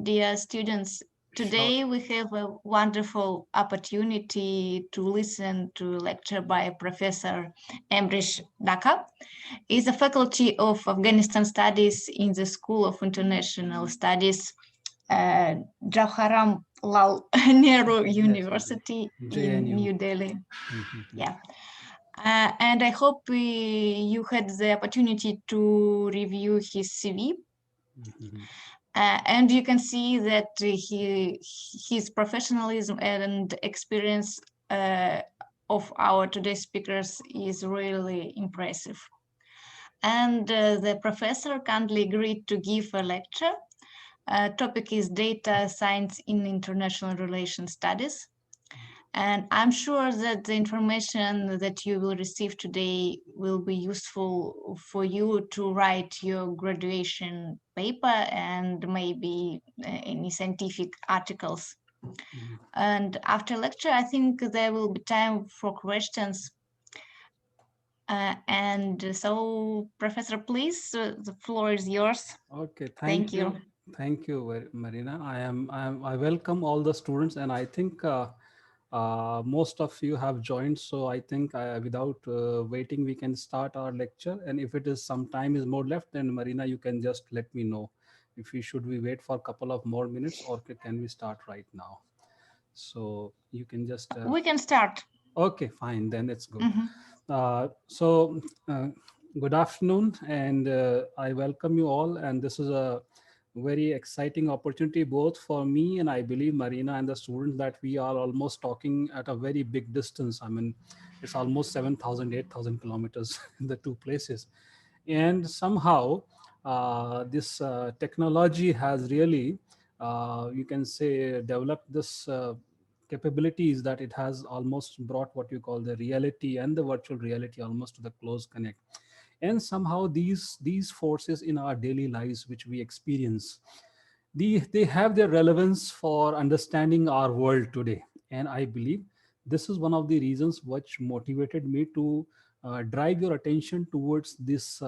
dear students. Sure. Today we have a wonderful opportunity to listen to a lecture by Professor Emrich Daka. He's a faculty of Afghanistan Studies in the School of International Studies, Jawaharlal Lal Nehru Yes, yes. University in JNU. New Delhi. Mhm. Yeah. And I hope you had the opportunity to review his CV. Mhm. And you can see that his professionalism and experience of our today's speakers is really impressive. And the professor kindly agreed to give a lecture. Topic is data science in international relations studies. And I'm sure that the information that you will receive today will be useful for you to write your graduation paper and maybe any scientific articles. Mhm. And after lecture, I think there will be time for questions. And so, Professor, please, the floor is yours. Okay, Thank thank you. you. Thank you, Marina. I welcome all the students, and I think most of you have joined. So I think without waiting, we can start our lecture. And if it is some time is more left, then Marina, you can just let me know if we wait for a couple of more minutes, or can we start right now? So you can just We can start. okay, fine, then it's good. Mhm. So, good afternoon, and I welcome you all. And this is a very exciting opportunity both for me and I believe Marina and the students, that we are almost talking at a very big distance. I mean, it's almost 7,000, 8,000 kilometers in the two places. And somehow, this technology has really, you can say, developed this capabilities that it has almost brought what you call the reality and the virtual reality almost to the close connect. And somehow these forces in our daily lives which we experience, they have their relevance for understanding our world today. And I believe this is one of the reasons which motivated me to drive your attention towards this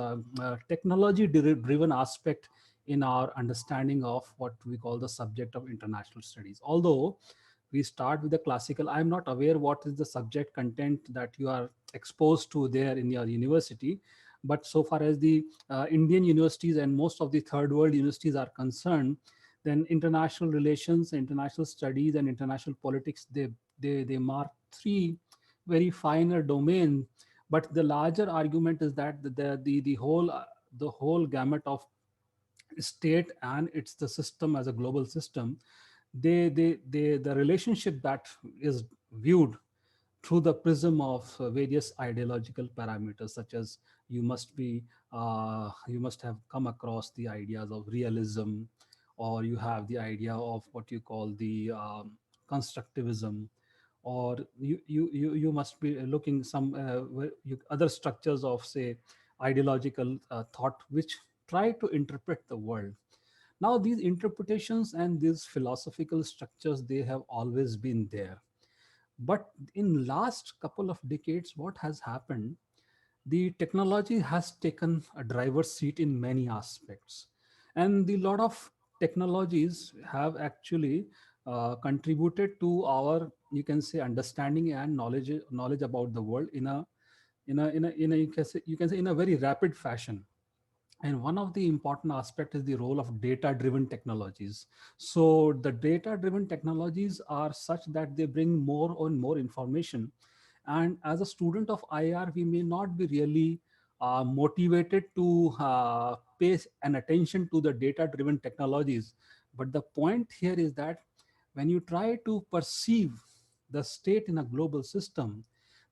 technology driven aspect in our understanding of what we call the subject of international studies. Although we start with the classical, I'm not aware what is the subject content that you are exposed to there in your university. But so far as the Indian universities and most of the third world universities are concerned, then international relations, international studies, and international politics, they mark three very finer domain. But the larger argument is that the whole gamut of state and it's the system as a global system, the relationship that is viewed through the prism of various ideological parameters, such as you must be you must have come across the ideas of realism, or you have the idea of what you call the constructivism, or you must be looking some other structures of, say, ideological thought which try to interpret the world. Now these interpretations and these philosophical structures, they have always been there. But in last couple of decades, what has happened, the technology has taken a driver's seat in many aspects. And the lot of technologies have actually contributed to our, you can say, understanding and knowledge about the world in a you can say in a very rapid fashion. And one of the important aspect is the role of data driven technologies. So the data driven technologies are such that they bring more and more information. And as a student of IR, we may not be really motivated to pay an attention to the data driven technologies. But the point here is that when you try to perceive the state in a global system,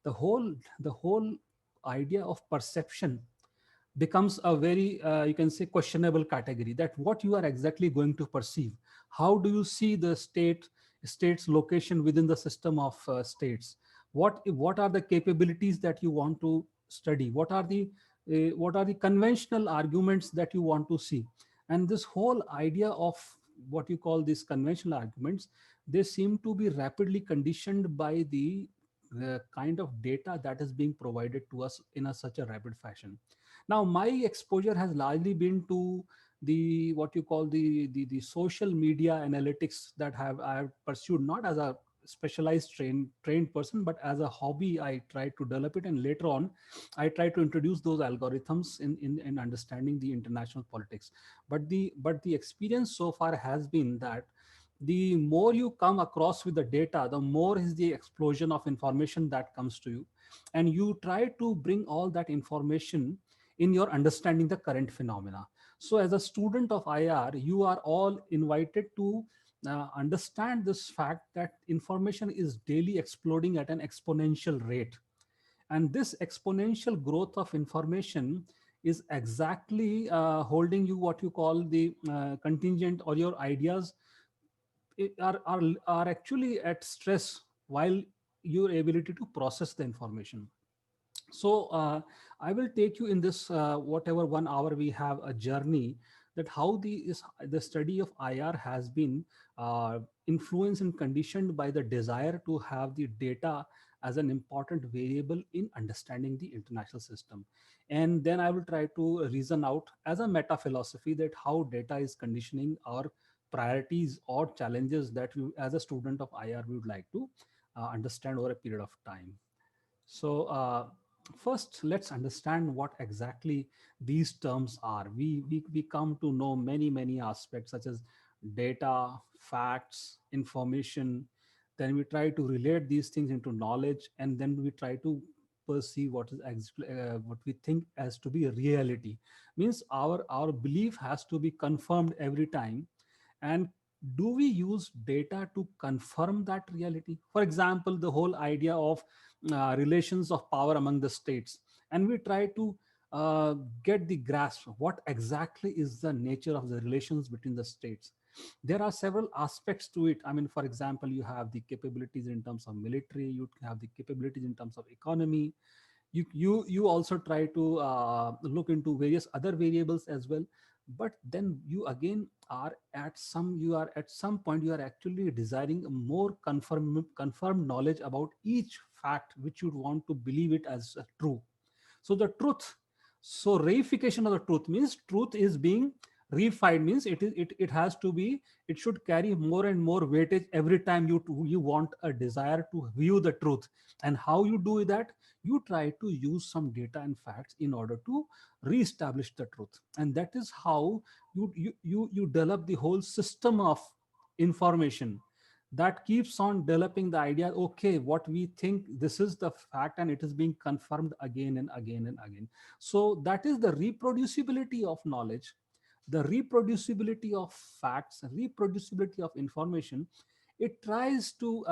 the whole idea of perception becomes a very you can say questionable category, that what you are exactly going to perceive. How do you see the state's location within the system of states? What are the capabilities that you want to study? What are the conventional arguments that you want to see? And this whole idea of what you call these conventional arguments, they seem to be rapidly conditioned by the kind of data that is being provided to us in such a rapid fashion. Now, my exposure has largely been to the what you call the social media analytics that I have pursued, not as a specialized trained person, but as a hobby. I tried to develop it, and later on I tried to introduce those algorithms in understanding the international politics. But the experience so far has been that the more you come across with the data, the more is the explosion of information that comes to you, and you try to bring all that information in your understanding the current phenomena. So as a student of IR, you are all invited to understand this fact that information is daily exploding at an exponential rate, and this exponential growth of information is exactly holding you what you call the contingent, or your ideas are actually at stress while your ability to process the information. So I will take you in this whatever 1 hour we have a journey, that how the study of IR has been influenced and conditioned by the desire to have the data as an important variable in understanding the international system. And then I will try to reason out as a meta philosophy that how data is conditioning our priorities or challenges that we as a student of IR we would like to understand over a period of time. So first, let's understand what exactly these terms are. We come to know many aspects such as data, facts, information. Then we try to relate these things into knowledge, and then we try to perceive what we think as to be a reality. Means our belief has to be confirmed every time. And do we use data to confirm that reality? For example, the whole idea of relations of power among the states, and we try to get the grasp of what exactly is the nature of the relations between the states. There are several aspects to it. I mean, for example, you have the capabilities in terms of military, you have the capabilities in terms of economy. You also try to look into various other variables as well. But then you are at some point you are actually desiring a more confirmed knowledge about each fact which you want to believe it as true. So the truth, so reification of the truth means truth is being reified, means it has to be, it should carry more and more weightage every time you want a desire to view the truth. And how you do that? You try to use some data and facts in order to reestablish the truth, and that is how you develop the whole system of information that keeps on developing the idea, okay, what we think, this is the fact, and it is being confirmed again and again and again. So that is the reproducibility of knowledge, the reproducibility of facts, reproducibility of information. It tries to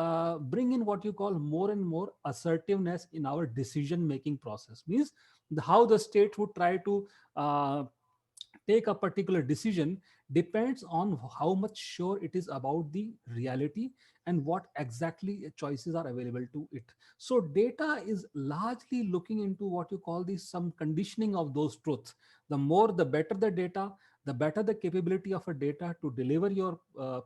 bring in what you call more and more assertiveness in our decision making process. Means how the state would try to take a particular decision depends on how much sure it is about the reality and what exactly choices are available to it. So data is largely looking into what you call the some conditioning of those truths. The more the better the data, the better the capability of a data to deliver your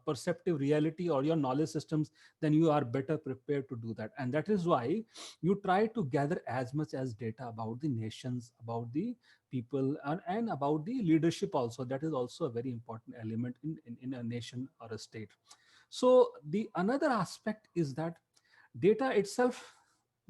perceptive reality or your knowledge systems, then you are better prepared to do that. And that is why you try to gather as much as data about the nations, about the people, and about the leadership also. That is also a very important element in a nation or a state. So the another aspect is that data itself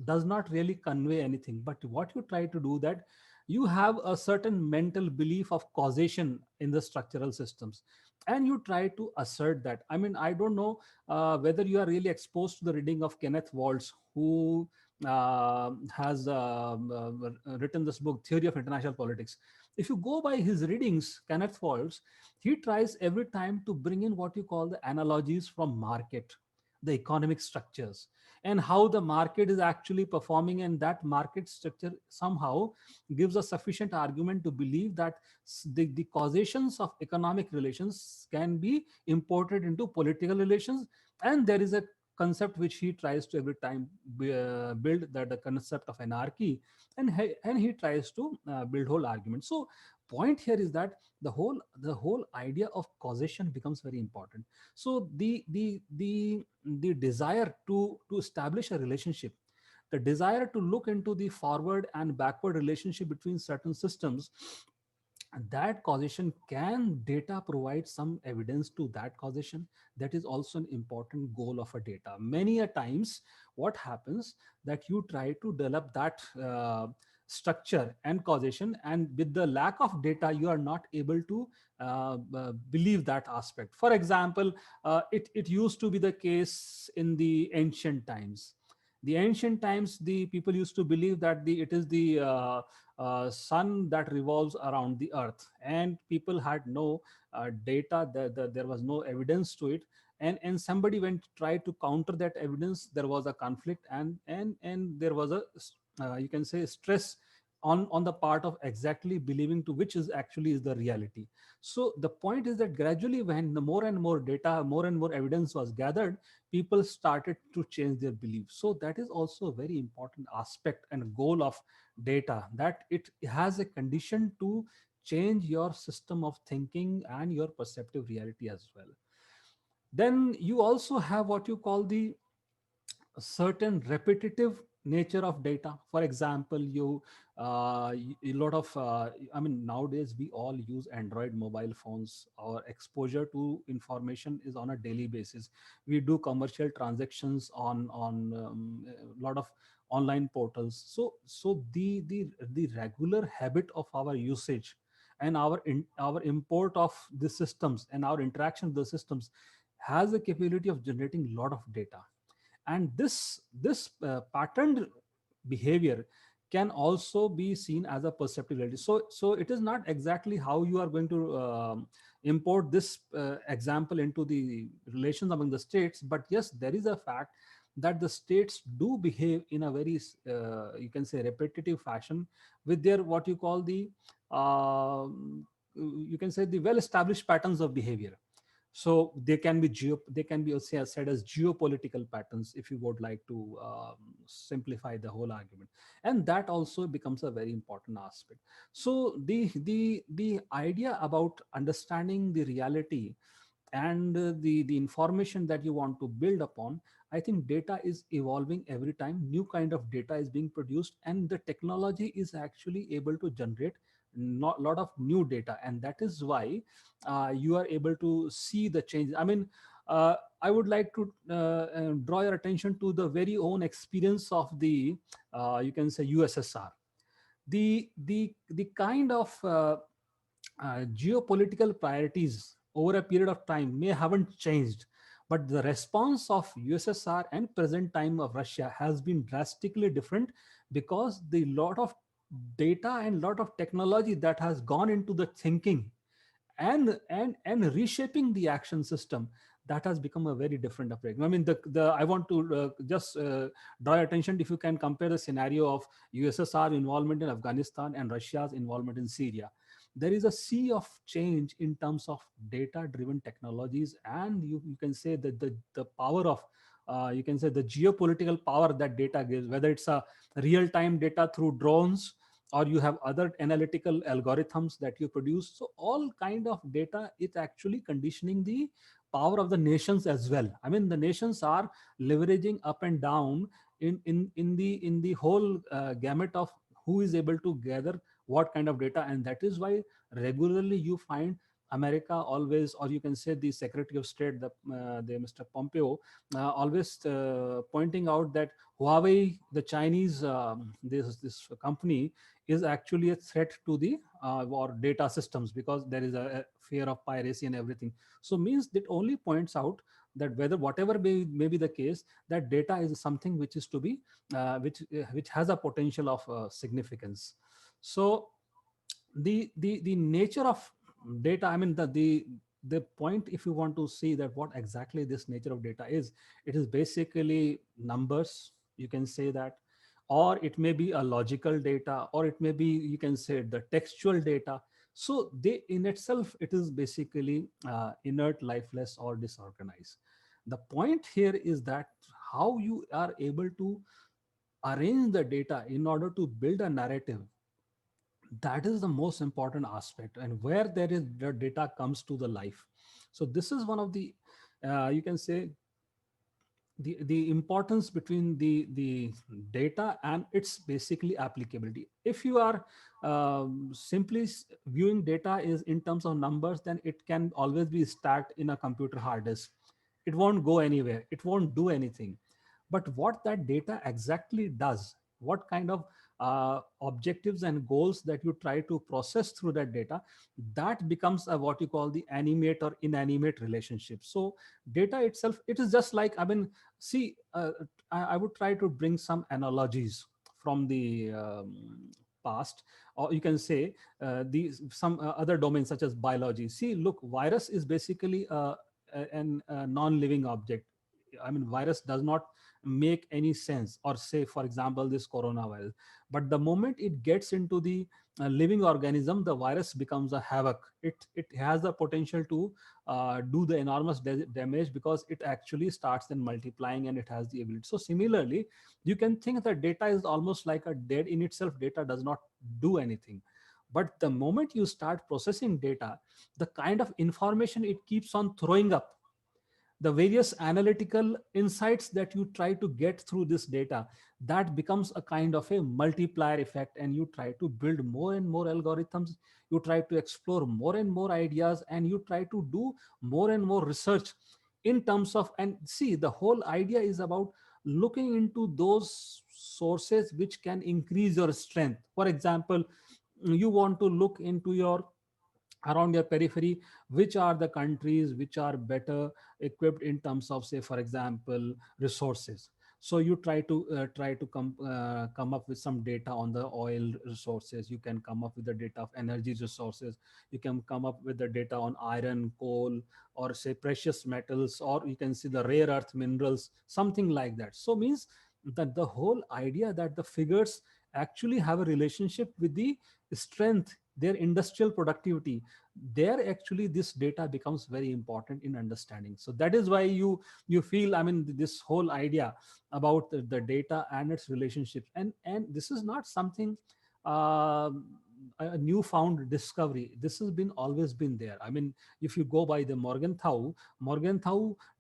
does not really convey anything, but what you try to do that you have a certain mental belief of causation in the structural systems, and you try to assert that. I mean, I don't know whether you are really exposed to the reading of Kenneth Waltz, who has written this book Theory of International Politics. If you go by his readings, Kenneth Waltz, he tries every time to bring in what you call the analogies from market, the economic structures, and how the market is actually performing, and that market structure somehow gives a sufficient argument to believe that the causations of economic relations can be imported into political relations. And there is a concept which he tries to every time build, that the concept of anarchy, and he tries to build whole argument. So point here is that the whole idea of causation becomes very important. So the desire to establish a relationship, the desire to look into the forward and backward relationship between certain systems, that causation, can data provide some evidence to that causation? That is also an important goal of a data. Many a times what happens, that you try to develop that structure and causation, and with the lack of data you are not able to believe that aspect. For example, it used to be the case in the ancient times. The ancient times, the people used to believe that it is the sun that revolves around the earth, and people had no data, there was no evidence to it. And somebody went tried to counter that evidence, there was a conflict, and there was a you can say stress on the part of exactly believing to which is actually is the reality. So the point is that gradually, when the more and more data, more and more evidence was gathered, people started to change their beliefs. So that is also a very important aspect and goal of data, that it has a condition to change your system of thinking and your perceptive reality as well. Then you also have what you call the certain repetitive nature of data. For example, a lot of I mean, nowadays we all use Android mobile phones. Our exposure to information is on a daily basis. We do commercial transactions on a lot of online portals. So the regular habit of our usage and our import of the systems and our interaction with the systems has the capability of generating a lot of data. And this patterned behavior can also be seen as a perceptive reality. So it is not exactly how you are going to import this example into the relations among the states, but yes, there is a fact that the states do behave in a very you can say repetitive fashion, with their what you call the you can say the well established patterns of behavior. So they can be also said as geopolitical patterns, if you would like to simplify the whole argument. And that also becomes a very important aspect. So the idea about understanding the reality and the information that you want to build upon, I think data is evolving every time. New kind of data is being produced, and the technology is actually able to generate not lot of new data, and that is why you are able to see the change. I mean, I would like to draw your attention to the very own experience of the you can say USSR. The kind of geopolitical priorities over a period of time may haven't changed, but the response of USSR and present time of Russia has been drastically different, because the lot of data and lot of technology that has gone into the thinking and reshaping the action system, that has become a very different approach. I mean, the I want to just draw your attention, if you can compare the scenario of USSR involvement in Afghanistan and Russia's involvement in Syria, there is a sea of change in terms of data driven technologies. And you can say that the power of you can say the geopolitical power that data gives, whether it's a real time data through drones, or you have other analytical algorithms that you produce. So all kind of data is actually conditioning the power of the nations as well. I mean, the nations are leveraging up and down in the whole gamut of who is able to gather what kind of data. And that is why regularly you find America always, or you can say the Secretary of State, the Mr. Pompeo, always pointing out that Huawei, the Chinese this company, is actually a threat to the or data systems, because there is a fear of piracy and everything. So means that only points out that whether whatever may be the case, that data is something which is to be which has a potential of significance. So the nature of data, I mean, the point, if you want to see that what exactly this nature of data is, it is basically numbers, you can say that, or it may be a logical data, or it may be, you can say, the textual data. So they in itself, it is basically inert, lifeless, or disorganized. The point here is that how you are able to arrange the data in order to build a narrative, that is the most important aspect, and where there is the data comes to the life. So this is one of the you can say the importance between the data and its basically applicability. If you are simply viewing data is in terms of numbers, then it can always be stacked in a computer hard disk. It won't go anywhere, it won't do anything. But what that data exactly does, what kind of objectives and goals that you try to process through that data, that becomes a, what you call the animate or inanimate relationship. So data itself, it is just like, I mean, see, I would try to bring some analogies from the past, or you can say these some other domains such as biology. See, look, virus is basically a non-living object. I mean, virus does not make any sense, or say, for example, this coronavirus. But the moment it gets into the living organism, the virus becomes a havoc. It has the potential to do the enormous damage, because it actually starts then multiplying and it has the ability. So similarly, you can think that data is almost like a dead in itself. Data does not do anything. But the moment you start processing data, the kind of information it keeps on throwing up, the various analytical insights that you try to get through this data, that becomes a kind of a multiplier effect, and you try to build more and more algorithms, you try to explore more and more ideas, and you try to do more and more research in terms of, and see, the whole idea is about looking into those sources which can increase your strength. For example, you want to look into your around your periphery, which are the countries which are better equipped in terms of, say, for example, resources. So you try to come up with some data on the oil resources, you can come up with the data of energy resources, you can come up with the data on iron, coal, or say precious metals, or you can see the rare earth minerals, something like that. So means that the whole idea that the figures actually have a relationship with the strength, their industrial productivity, there actually this data becomes very important in understanding. So that is why you feel, I mean, this whole idea about the data and its relationships, and this is not something uh, a newfound discovery. This has been always been there. I mean, if you go by the Morgenthau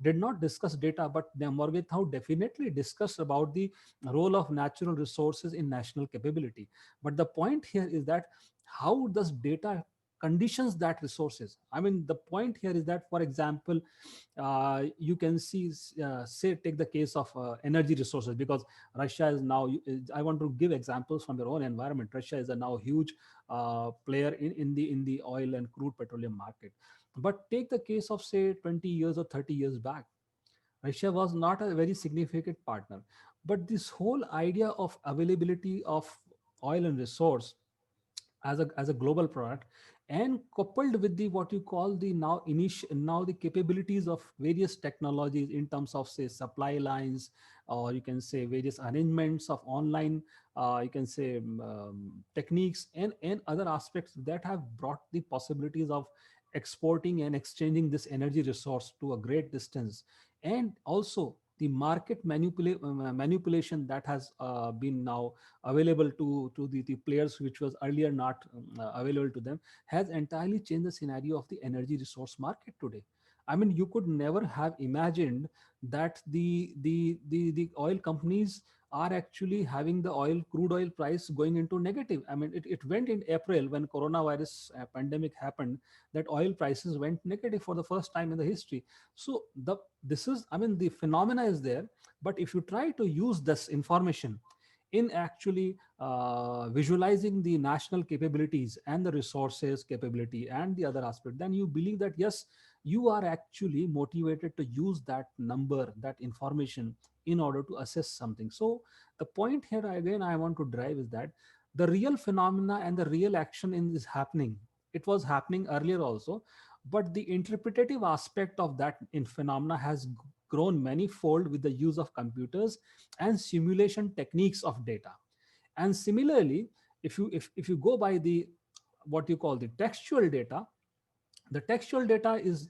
did not discuss data, but the Morgenthau definitely discussed about the role of natural resources in national capability. But the point here is that how does data conditions that resources. I mean, the point here is that, for example, you can see, say, take the case of energy resources, because Russia is now, I want to give examples from your own environment. Russia is a now huge player in the oil and crude petroleum market. But take the case of, say, 20 years or 30 years back, Russia was not a very significant partner. But this whole idea of availability of oil and resource as a global product, and coupled with the what you call the now the capabilities of various technologies in terms of, say, supply lines, or you can say various arrangements of online, you can say techniques, and other aspects that have brought the possibilities of exporting and exchanging this energy resource to a great distance, and also the market manipulation that has been now available to the players, which was earlier not available to them, has entirely changed the scenario of the energy resource market today. I mean, you could never have imagined that the oil companies are actually having the crude oil price going into negative. I mean, it went in April when coronavirus pandemic happened, that oil prices went negative for the first time in the history. So this is, I mean, the phenomena is there. But if you try to use this information in actually visualizing the national capabilities and the resources capability and the other aspect, then you believe that yes, you are actually motivated to use that number, that information, in order to assess something. So the point here again I want to drive is that the real phenomena and the real action in is happening. It was happening earlier also, but the interpretative aspect of that in phenomena has grown manifold with the use of computers and simulation techniques of data. And similarly, if you go by the what you call the textual data, the textual data is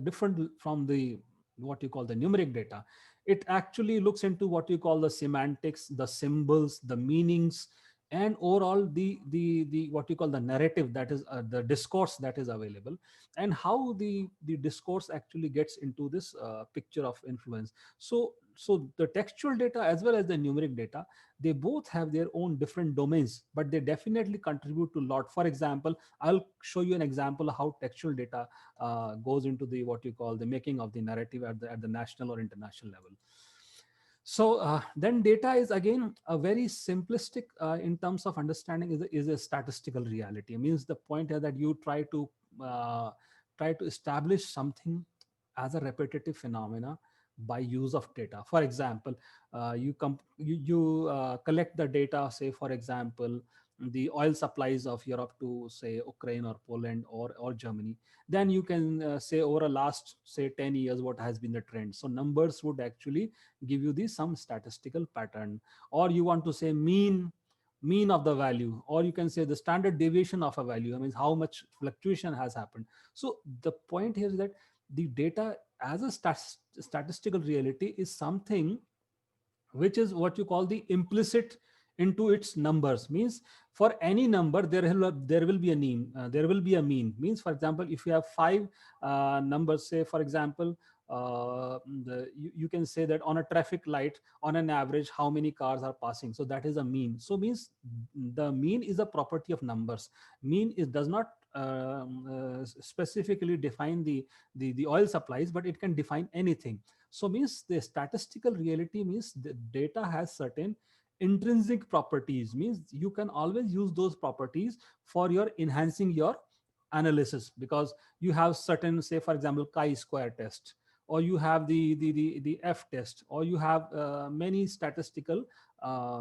different from the what you call the numeric data. It actually looks into what you call the semantics, the symbols, the meanings, and overall the what you call the narrative, that is the discourse that is available, and how the discourse actually gets into this picture of influence. So the textual data as well as the numeric data, they both have their own different domains, but they definitely contribute to a lot. For example, I'll show you an example of how textual data goes into the what you call the making of the narrative at the national or international level. So then data is again a very simplistic in terms of understanding, is a statistical reality. It means the point here that you uh, try to establish something as a repetitive phenomena by use of data. For example, you collect the data, say for example, the oil supplies of Europe to say Ukraine or Poland or Germany. Then you can say over a last say 10 years what has been the trend. So numbers would actually give you the some statistical pattern. Or you want to say mean of the value, or you can say the standard deviation of a value. I mean, how much fluctuation has happened. So the point here is that the data as a statistical reality is something which is what you call the implicit into its numbers. Means for any number there will be a mean, there will be a mean. Means for example, if you have five numbers, say for example, you can say that on a traffic light, on an average how many cars are passing, so that is a mean. So means the mean is a property of numbers. Mean is does not specifically define the oil supplies, but it can define anything. So means the statistical reality means the data has certain intrinsic properties. Means you can always use those properties for your enhancing your analysis, because you have certain, say for example, chi-square test, or you have the F test, or you have many statistical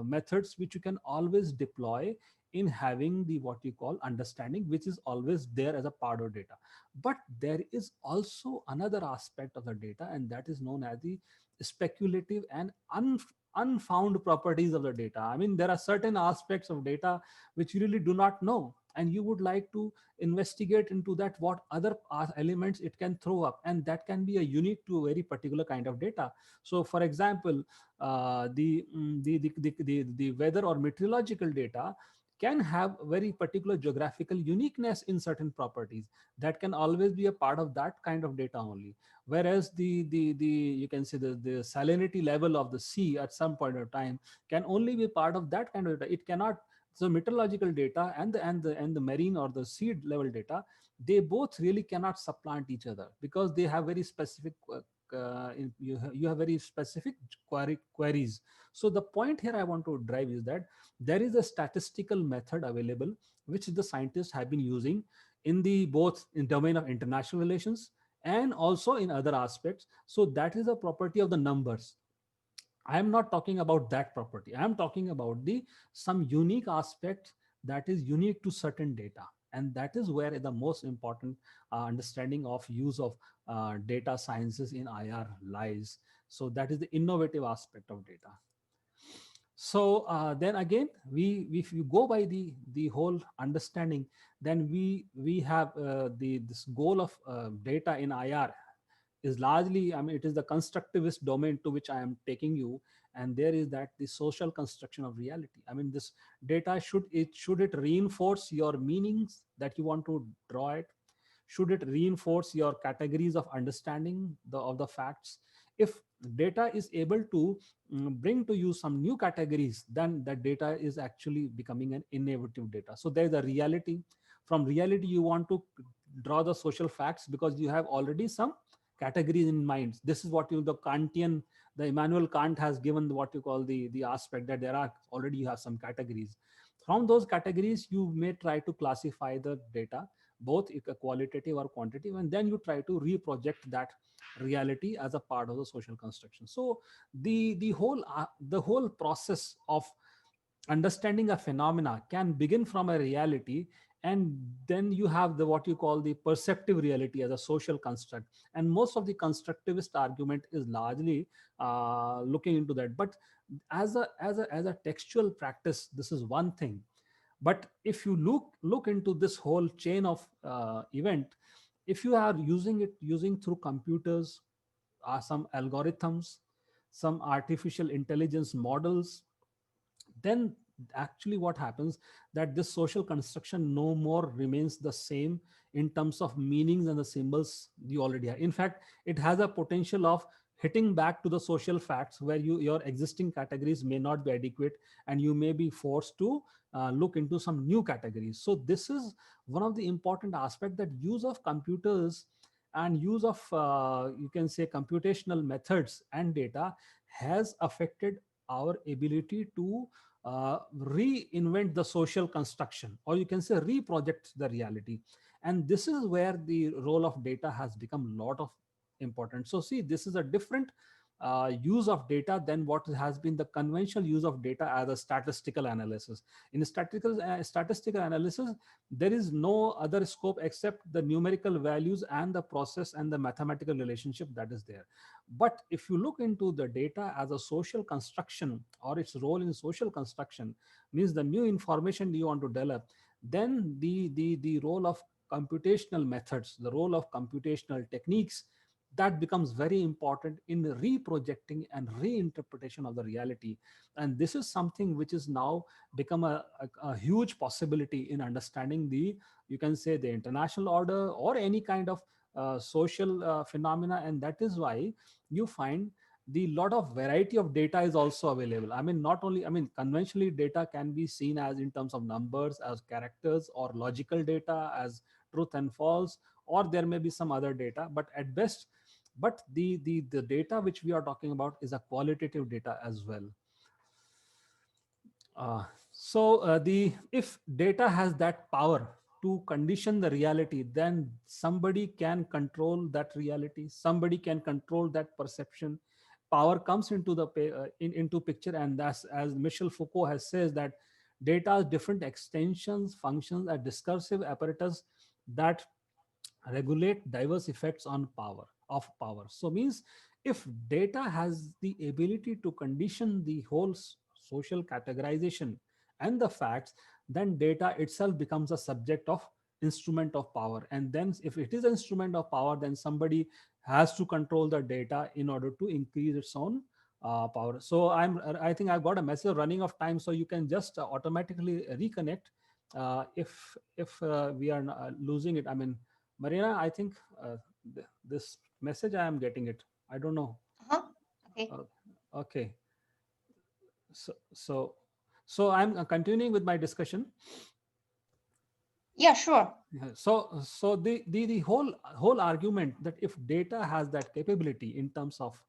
methods which you can always deploy in having the what you call understanding, which is always there as a part of data. But there is also another aspect of the data, and that is known as the speculative and unfound properties of the data. I mean, there are certain aspects of data which you really do not know, and you would like to investigate into that, what other elements it can throw up, and that can be a unique to a very particular kind of data. So for example, the weather or meteorological data can have very particular geographical uniqueness in certain properties that can always be a part of that kind of data only. Whereas the you can say the salinity level of the sea at some point of time can only be part of that kind of data. It cannot. So meteorological data and the marine or the sea level data, they both really cannot supplant each other, because they have very specific you have very specific queries. So the point here I want to drive is that there is a statistical method available which the scientists have been using in the both in domain of international relations and also in other aspects. So that is a property of the numbers. I am not talking about that property. I am talking about the some unique aspect that is unique to certain data, and that is where the most important understanding of use of data sciences in IR lies. So that is the innovative aspect of data. So then again, we if you go by the whole understanding, then we have the this goal of data in IR is largely, I mean, it is the constructivist domain to which I am taking you. And there is that the social construction of reality. I mean, this data should it reinforce your meanings that you want to draw it? Should it reinforce your categories of understanding of the facts? If data is able to bring to you some new categories, then that data is actually becoming an innovative data. So there is a reality. From reality, you want to draw the social facts because you have already some categories in mind. This is what the Kantian, the Immanuel Kant has given what you call the aspect that there are already you have some categories. From those categories, you may try to classify the data, both qualitative or quantitative, and then you try to reproject that reality as a part of the social construction. So the whole process of understanding a phenomena can begin from a reality, and then you have the what you call the perceptive reality as a social construct. And most of the constructivist argument is largely looking into that. But as a textual practice, this is one thing. But if you look into this whole chain of event, if you are using through computers, some algorithms, some artificial intelligence models, then actually what happens, that this social construction no more remains the same in terms of meanings and the symbols you already have. In fact, it has a potential of hitting back to the social facts where your existing categories may not be adequate, and you may be forced to look into some new categories. So this is one of the important aspects, that use of computers and use of you can say computational methods and data has affected our ability to reinvent the social construction, or you can say reproject the reality. And this is where the role of data has become a lot of important. So see, this is a different use of data than what has been the conventional use of data as a statistical analysis. In statistical analysis, there is no other scope except the numerical values and the process and the mathematical relationship that is there. But if you look into the data as a social construction, or its role in social construction, means the new information you want to develop, then the role of computational methods, the role of computational techniques, that becomes very important in reprojecting and reinterpretation of the reality. And this is something which is now become a huge possibility in understanding the, you can say, the international order or any kind of social phenomena. And that is why you find the lot of variety of data is also available. I mean, not only, I mean, conventionally data can be seen as in terms of numbers, as characters, or logical data as truth and false, or there may be some other data, but at best, but the data which we are talking about is a qualitative data as well. The if data has that power to condition the reality, then somebody can control that reality, somebody can control that perception. Power comes into the into picture, and that's, as Michel Foucault has says, that data's different extensions, functions, are discursive apparatus that regulate diverse effects on power of power. So means, if data has the ability to condition the whole social categorization and the facts, then data itself becomes a subject of instrument of power. And then if it is an instrument of power, then somebody has to control the data in order to increase its own power. So I think I've got a message running of time, so you can just automatically reconnect if we are losing it. I mean, Marina, I think this message I am getting it. I don't know. Uh-huh. Okay. Uh, okay. So so so I'm continuing with my discussion. Yeah, sure. Yeah, so the whole argument that if data has that capability in terms of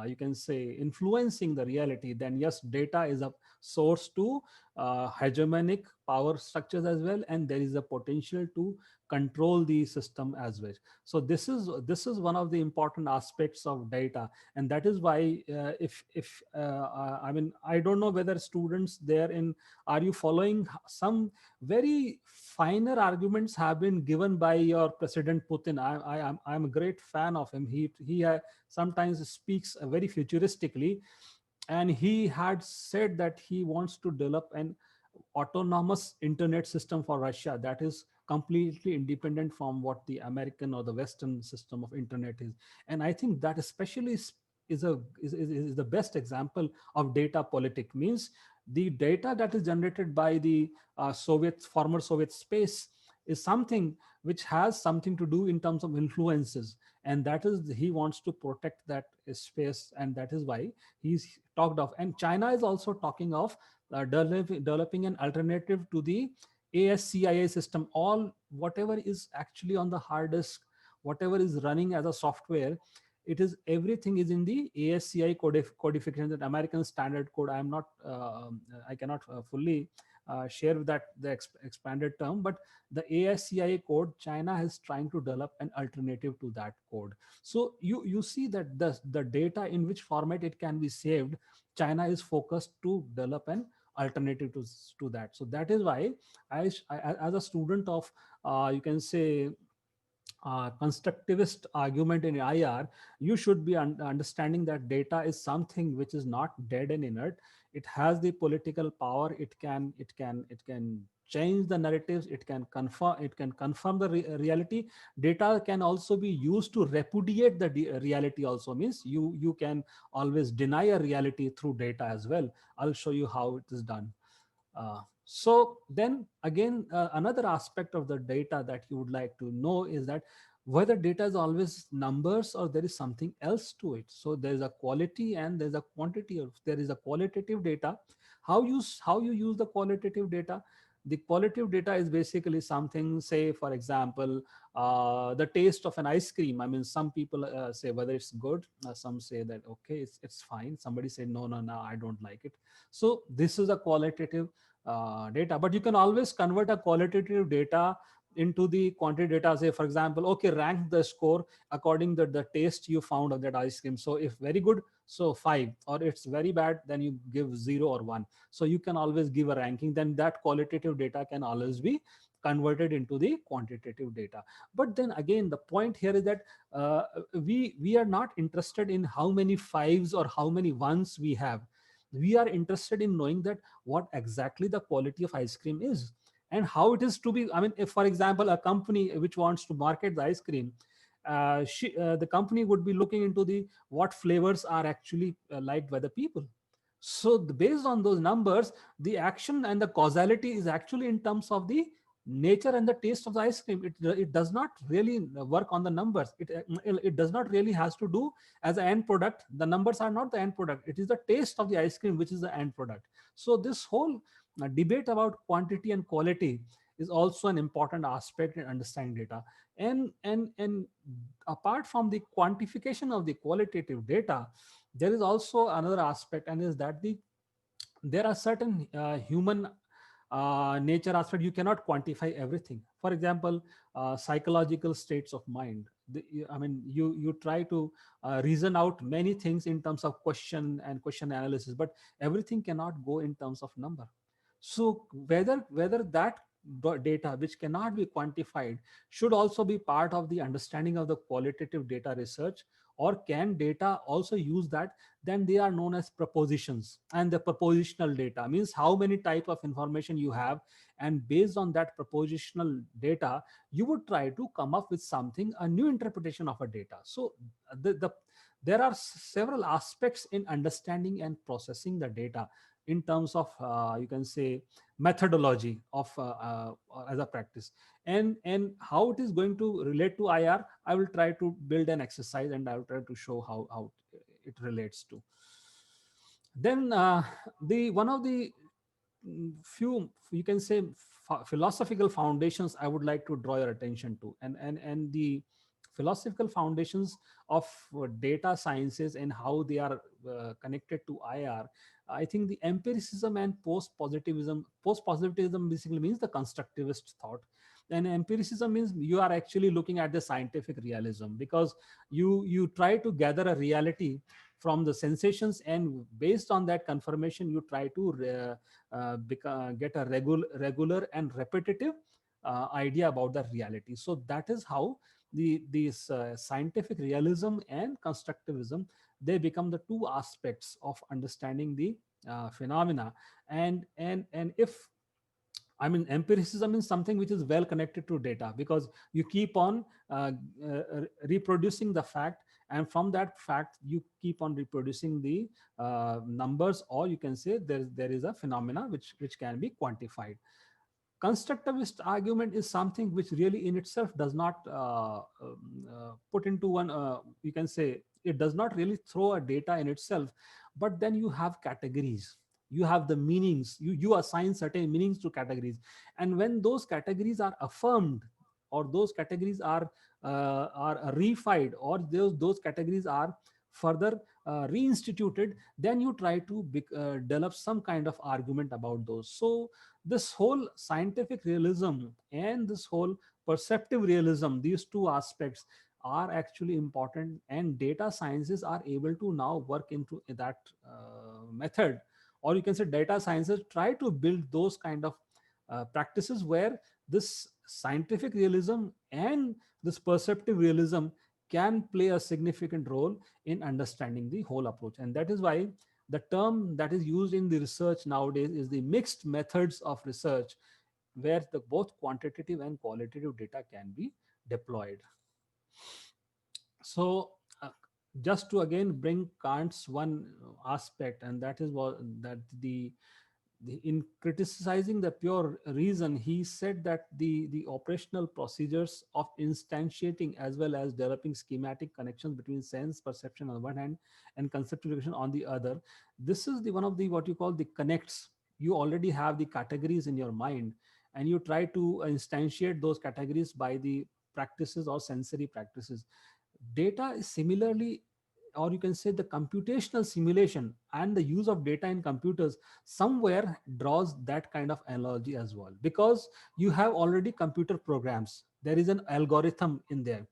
you can say influencing the reality, then yes, data is a source to hegemonic power structures as well, and there is a potential to control the system as well. So this is one of the important aspects of data, and that is why if I mean, I don't know whether students there in, are you following some very finer arguments have been given by your President Putin. I'm a great fan of him. He sometimes speaks very futuristically, and he had said that he wants to develop an autonomous internet system for Russia that is completely independent from what the American or the Western system of internet is. And I think that especially is the best example of data politic. Means the data that is generated by the former Soviet space is something which has something to do in terms of influences, and that is, he wants to protect that space, and that is why he's talked of. And China is also talking of developing an alternative to the ASCII system. All whatever is actually on the hard disk, whatever is running as a software, it is, everything is in the ASCII codification, that American standard code. I am not I cannot fully share that the expanded term, but the ASCII code, China is trying to develop an alternative to that code. So you see that the data in which format it can be saved, China is focused to develop an alternative to that. So that is why as a student of you can say constructivist argument in IR, you should be understanding that data is something which is not dead and inert. It has the political power. It can change the narratives. It can confirm the reality. Data can also be used to repudiate the reality. Also means you can always deny a reality through data as well. I'll show you how it is done. So then again, another aspect of the data that you would like to know is that whether data is always numbers or there is something else to it. So there is a quality and there's a quantity of, there is a qualitative data. How you use the qualitative data? The qualitative data is basically something, say for example, the taste of an ice cream. I mean, some people say whether it's good, some say that okay, it's fine, somebody say no, no, no, I don't like it. So this is a qualitative data, but you can always convert a qualitative data into the quantitative data. Say for example, okay, rank the score according to the taste you found of that ice cream. So if very good, so 5, or it's very bad, then you give 0 or 1. So you can always give a ranking, then that qualitative data can always be converted into the quantitative data. But then again, the point here is that we are not interested in how many fives or how many ones we have. We are interested in knowing that what exactly the quality of ice cream is and how it is to be. I mean, if for example a company which wants to market the ice cream, the company would be looking into the what flavors are actually liked by the people. So based on those numbers, the action and the causality is actually in terms of the nature and the taste of the ice cream. It does not really work on the numbers. It does not really has to do as an end product. The numbers are not the end product. It is the taste of the ice cream which is the end product. So this whole debate about quantity and quality is also an important aspect in understanding data. And apart from the quantification of the qualitative data, there is also another aspect, and is that there are certain human nature aspect. You cannot quantify everything. For example, psychological states of mind. I mean, you try to reason out many things in terms of question and question analysis, but everything cannot go in terms of number. So whether that data which cannot be quantified should also be part of the understanding of the qualitative data research, or can data also use that, then they are known as propositions. And the propositional data means how many type of information you have, and based on that propositional data you would try to come up with something, a new interpretation of a data. So there are several aspects in understanding and processing the data in terms of you can say methodology of as a practice. And how it is going to relate to IR, I will try to build an exercise and I will try to show how it relates to. Then the one of the few, you can say, philosophical foundations I would like to draw your attention to, and the philosophical foundations of data sciences and how they are connected to IR. I think the empiricism and post positivism basically means the constructivist thought. And empiricism means you are actually looking at the scientific realism, because you try to gather a reality from the sensations, and based on that confirmation you try to get a regular and repetitive idea about the reality. So that is how these scientific realism and constructivism, they become the two aspects of understanding the phenomena. And if, I mean, empiricism is something which is well connected to data, because you keep on reproducing the fact, and from that fact you keep on reproducing the numbers, or you can say there is a phenomena which can be quantified. Constructivist argument is something which really in itself does not put into one, you can say, it does not really throw a data in itself, but then you have categories, you have the meanings, you assign certain meanings to categories, and when those categories are affirmed, or those categories are reified, or those categories are further reinstituted, then you try to develop some kind of argument about those. So this whole scientific realism and this whole perceptive realism, these two aspects are actually important, and data sciences are able to now work into that method, or you can say data sciences try to build those kind of practices where this scientific realism and this perceptive realism can play a significant role in understanding the whole approach. And that is why the term that is used in the research nowadays is the mixed methods of research, where the both quantitative and qualitative data can be deployed. So just to again bring Kant's one aspect, and that is what that in criticizing the pure reason, he said that the operational procedures of instantiating as well as developing schematic connections between sense perception on the one hand and conceptualization on the other, this is the one of the what you call the connects. You already have the categories in your mind, and you try to instantiate those categories by the practices or sensory practices. Data is similarly, or you can say the computational simulation and the use of data in computers somewhere draws that kind of analogy as well, because you have already computer programs, there is an algorithm in there.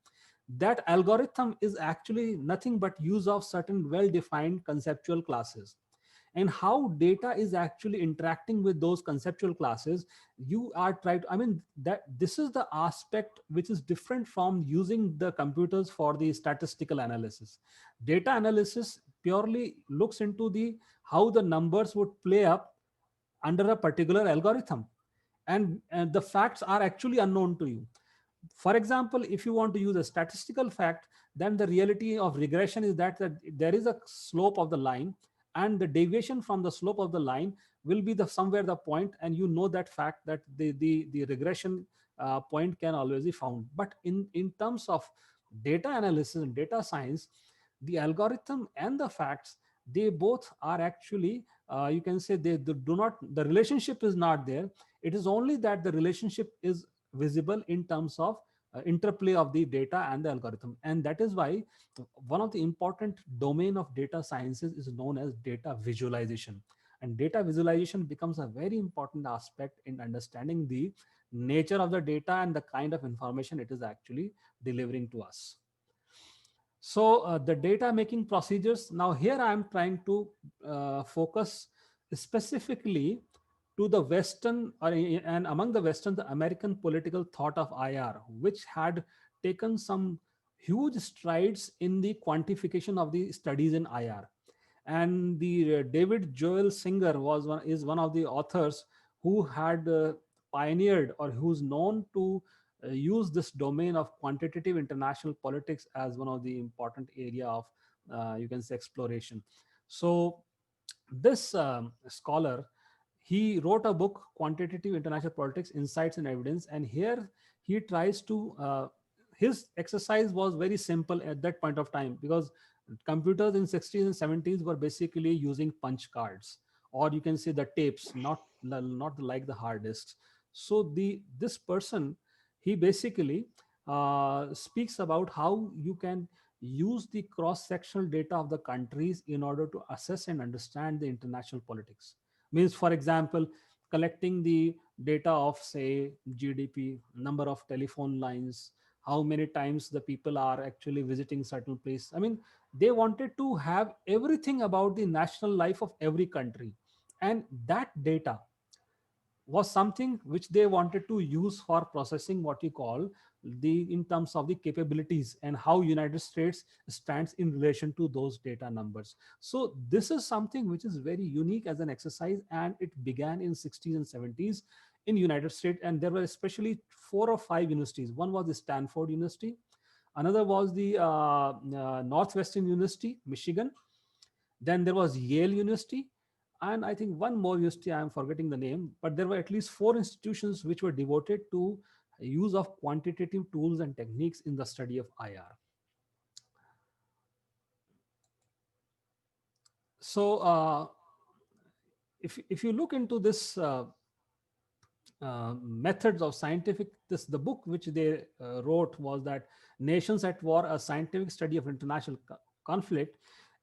That algorithm is actually nothing but use of certain well defined conceptual classes, and how data is actually interacting with those conceptual classes. You are trying to, I mean, that this is the aspect which is different from using the computers for the statistical analysis. Data analysis purely looks into the how the numbers would play up under a particular algorithm, and the facts are actually unknown to you. For example, if you want to use a statistical fact, then the reality of regression is that there is a slope of the line, and the deviation from the slope of the line will be the somewhere the point, and you know that fact that the regression point can always be found. But in terms of data analysis and data science, the algorithm and the facts, they both are actually, you can say, they do not, the relationship is not there. It is only that the relationship is visible in terms of interplay of the data and the algorithm. And that is why one of the important domain of data sciences is known as data visualization. And data visualization becomes a very important aspect in understanding the nature of the data and the kind of information it is actually delivering to us. So the data making procedures, now here I am trying to focus specifically to the Western, and among the Western, the American political thought of IR, which had taken some huge strides in the quantification of the studies in IR. And the David Joel Singer is one of the authors who had pioneered, or who's known to use this domain of quantitative international politics as one of the important area of, you can say, exploration. So this scholar, he wrote a book, Quantitative International Politics, Insights and Evidence, and here he tries to his exercise was very simple at that point of time, because computers in 60s and 70s were basically using punch cards, or you can say the tapes, not like the hard disks. So this person, he basically speaks about how you can use the cross-sectional data of the countries in order to assess and understand the international politics. Means, for example, collecting the data of, say, GDP, number of telephone lines, how many times the people are actually visiting certain place. I mean, they wanted to have everything about the national life of every country, and that data was something which they wanted to use for processing what you call the, in terms of the capabilities and how United States stands in relation to those data numbers. So this is something which is very unique as an exercise, and it began in 60s and 70s in United States. And there were especially 4 or 5 universities. One was the Stanford University, another was the Northwestern University, Michigan, then there was Yale University, and I think one more university, I am forgetting the name, but there were at least 4 institutions which were devoted to use of quantitative tools and techniques in the study of IR. So if you look into this methods of scientific, this, the book which they wrote was that Nations at War, a scientific study of international conflict,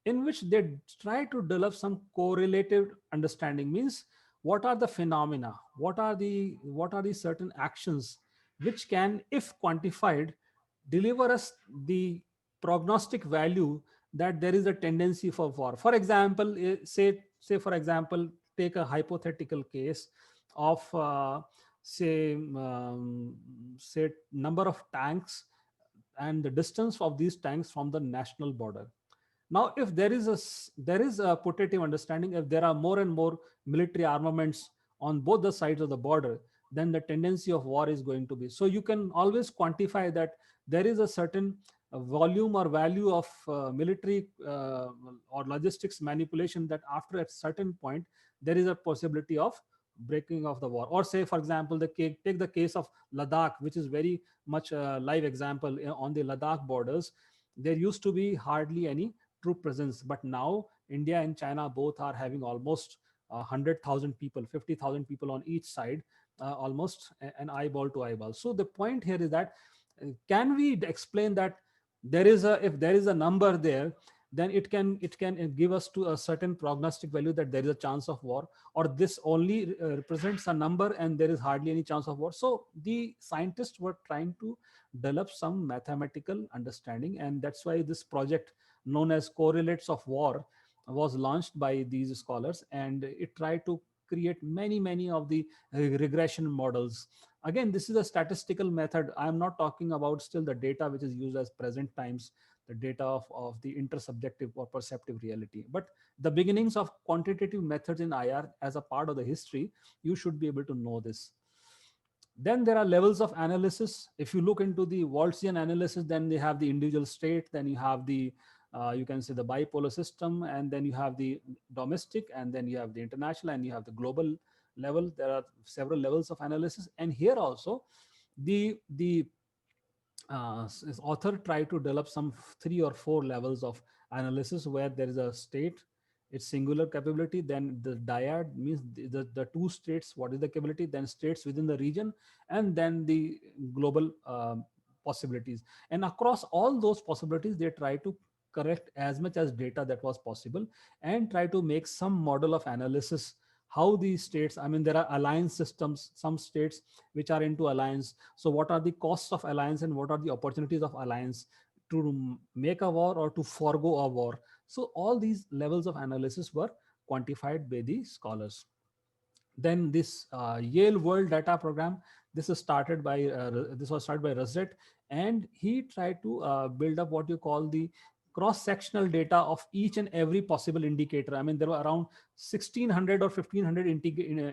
in which they try to develop some correlative understanding. Means, what are the phenomena, what are the certain actions which can, if quantified, deliver us the prognostic value that there is a tendency for war. For example, say for example, take a hypothetical case of say number of tanks and the distance of these tanks from the national border. Now, if there is a putative understanding, if there are more and more military armaments on both the sides of the border, then the tendency of war is going to be. So you can always quantify that there is a certain volume or value of military or logistics manipulation, that after a certain point there is a possibility of breaking of the war. Or say, for example, take the case of Ladakh, which is very much a live example. On the Ladakh borders, there used to be hardly any troop presence, but now India and China both are having almost 100,000 people, 50,000 people on each side, almost an eyeball to eyeball. So the point here is that, can we explain that there is a, if there is a number there, then it can give us to a certain prognostic value that there is a chance of war, or this only represents a number and there is hardly any chance of war. So the scientists were trying to develop some mathematical understanding, and that's why this project known as Correlates of War was launched by these scholars, and it tried to create many of the regression models. Again, this is a statistical method. I am not talking about still the data which is used as present times, the data of the intersubjective or perceptive reality, but the beginnings of quantitative methods in IR as a part of the history. You should be able to know this. Then there are levels of analysis. If you look into the Waltzian analysis, then they have the individual state, then you have the you can say the bipolar system, and then you have the domestic, and then you have the international, and you have the global level. There are several levels of analysis, and here also the author tried to develop some 3 or 4 levels of analysis, where there is a state, its singular capability, then the dyad means the two states, what is the capability, then states within the region, and then the global possibilities. And across all those possibilities, they try to correct as much as data that was possible, and try to make some model of analysis how these states, I mean, there are alliance systems, some states which are into alliance. So what are the costs of alliance and what are the opportunities of alliance to make a war or to forego a war? So all these levels of analysis were quantified by the scholars. Then this Yale World Data Program, this was started by Rosette, and he tried to build up what you call the cross-sectional data of each and every possible indicator. I mean, there were around 1600 or 1500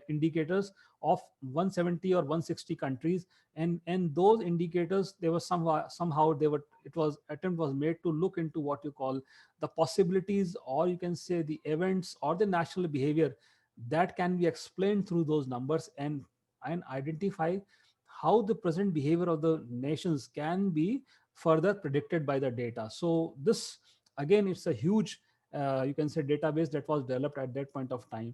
indicators of 170 or 160 countries, and those indicators, they were somehow they were, it was attempt was made to look into what you call the possibilities, or you can say the events or the national behavior that can be explained through those numbers, and identify how the present behavior of the nations can be further predicted by the data. So this, again, it's a huge you can say database that was developed at that point of time.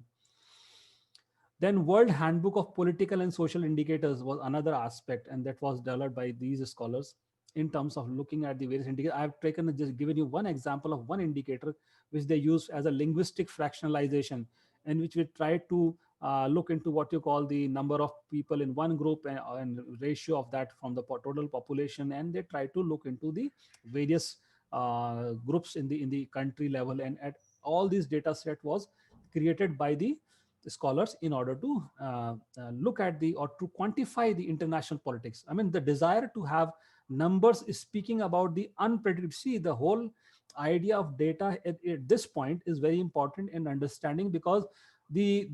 Then World Handbook of Political and Social Indicators was another aspect, and that was developed by these scholars in terms of looking at the various indicators. I have just given you one example of one indicator which they use as a linguistic fractionalization, and which we try to look into what you call the number of people in one group, and ratio of that from the total population, and they try to look into the various groups in the country level, and at all these data set was created by the scholars in order to look at the, or to quantify the international politics. I mean, the desire to have numbers is speaking about the unpredictable. See, the whole idea of data at this point is very important in understanding, because the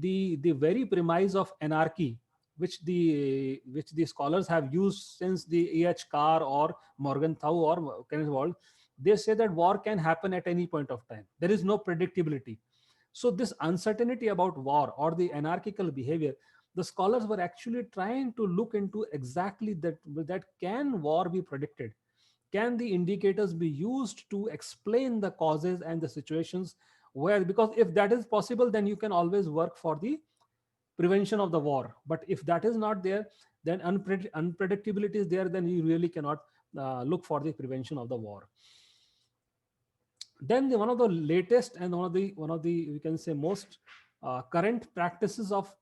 very premise of anarchy, which the scholars have used since the A.H. Carr or Morgenthau or Kenneth Wald, they say that war can happen at any point of time. There is no predictability. So this uncertainty about war or the anarchical behavior, the scholars were actually trying to look into exactly that can war be predicted? Can the indicators be used to explain the causes and the situations where, because if that is possible, then you can always work for the prevention of the war. But if that is not there, then unpredictability is there, then you really cannot look for the prevention of the war. Then one of the latest and one of the we can say most current practices of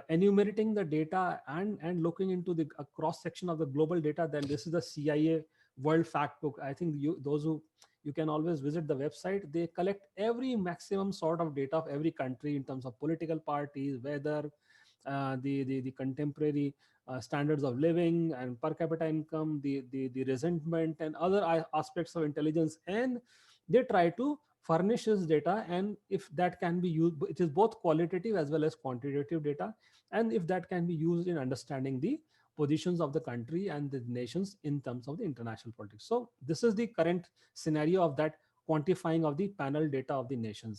enumerating the data and looking into the cross section of the global data, then this is the CIA World Fact Book. I think those who, you can always visit the website. They collect every maximum sort of data of every country in terms of political parties, weather, the contemporary standards of living and per capita income, the resentment and other aspects of intelligence, and they try to furnishes data, and if that can be used, it is both qualitative as well as quantitative data, and if that can be used in understanding the positions of the country and the nations in terms of the international politics. So this is the current scenario of that quantifying of the panel data of the nations.